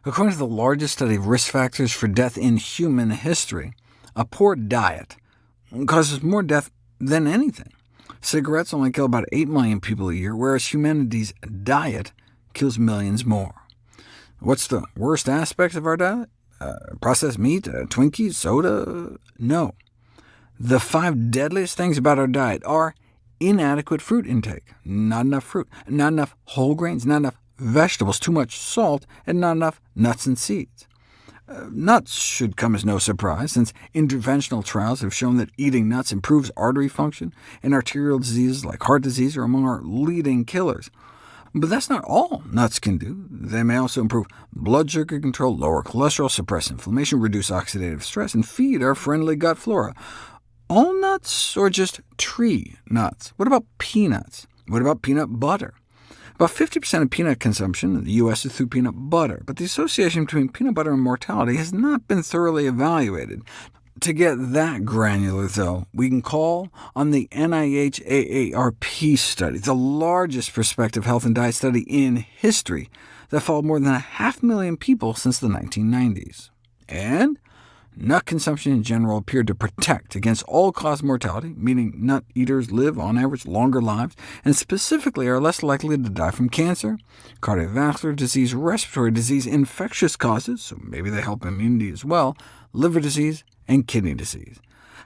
According to the largest study of risk factors for death in human history, a poor diet causes more death than anything. Cigarettes only kill about 8 million people a year, whereas humanity's diet kills millions more. What's the worst aspect of our diet? Processed meat, Twinkies, soda? No. The 5 deadliest things about our diet are inadequate fruit intake, not enough fruit, not enough whole grains, not enough vegetables, too much salt, and not enough nuts and seeds. Nuts should come as no surprise, since interventional trials have shown that eating nuts improves artery function, and arterial diseases like heart disease are among our leading killers. But that's not all nuts can do. They may also improve blood sugar control, lower cholesterol, suppress inflammation, reduce oxidative stress, and feed our friendly gut flora. All nuts, or just tree nuts? What about peanuts? What about peanut butter? About 50% of peanut consumption in the U.S. is through peanut butter, but the association between peanut butter and mortality has not been thoroughly evaluated. To get that granular, though, we can call on the NIH AARP study, the largest prospective health and diet study in history, that followed more than 500,000 people since the 1990s. And nut consumption in general appeared to protect against all-cause mortality, meaning nut eaters live, on average, longer lives, and specifically are less likely to die from cancer, cardiovascular disease, respiratory disease, infectious causes, so maybe they help immunity as well, liver disease, and kidney disease.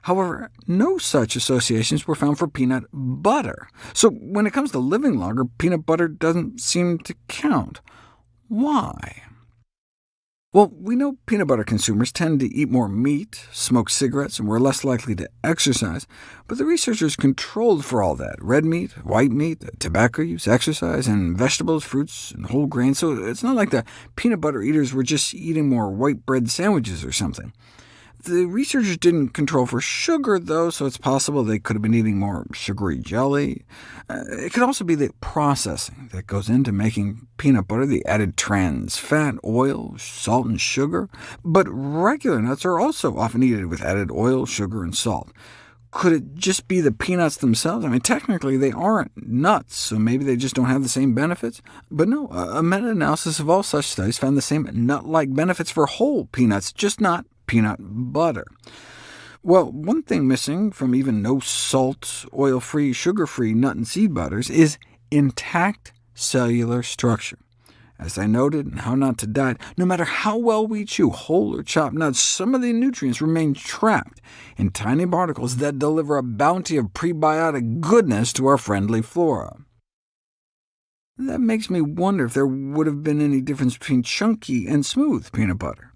However, no such associations were found for peanut butter. So when it comes to living longer, peanut butter doesn't seem to count. Why? Well, we know peanut butter consumers tend to eat more meat, smoke cigarettes, and were less likely to exercise, but the researchers controlled for all that— red meat, white meat, tobacco use, exercise, and vegetables, fruits, and whole grains, so it's not like the peanut butter eaters were just eating more white bread sandwiches or something. The researchers didn't control for sugar, though, so it's possible they could have been eating more sugary jelly. It could also be the processing that goes into making peanut butter, the added trans fat, oil, salt, and sugar. But regular nuts are also often eaten with added oil, sugar, and salt. Could it just be the peanuts themselves? I mean, technically they aren't nuts, so maybe they just don't have the same benefits. But no, a meta-analysis of all such studies found the same nut-like benefits for whole peanuts, just not peanut butter. Well, one thing missing from even no-salt, oil-free, sugar-free nut and seed butters is intact cellular structure. As I noted in How Not to Diet, no matter how well we chew whole or chopped nuts, some of the nutrients remain trapped in tiny particles that deliver a bounty of prebiotic goodness to our friendly flora. That makes me wonder if there would have been any difference between chunky and smooth peanut butter.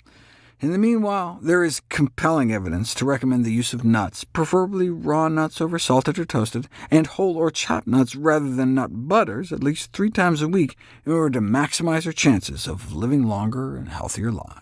In the meanwhile, there is compelling evidence to recommend the use of nuts, preferably raw nuts over salted or toasted, and whole or chopped nuts rather than nut butters at least 3 times a week in order to maximize our chances of living longer and healthier lives.